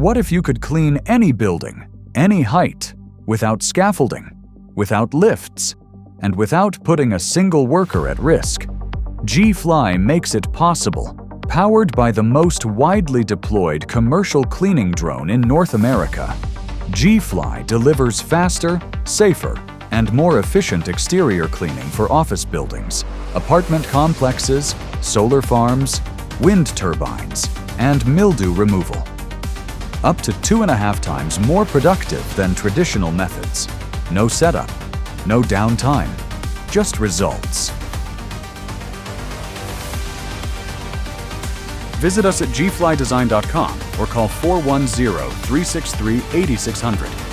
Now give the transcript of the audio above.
What if you could clean any building, any height, without scaffolding, without lifts, and without putting a single worker at risk? GFLY makes it possible, powered by the most widely deployed commercial cleaning drone in North America. GFLY delivers faster, safer, and more efficient exterior cleaning for office buildings, apartment complexes, solar farms, wind turbines, and mildew removal. Up to 2.5 times more productive than traditional methods. No setup, no downtime, just results. Visit us at gflydesign.com or call 410-363-8600.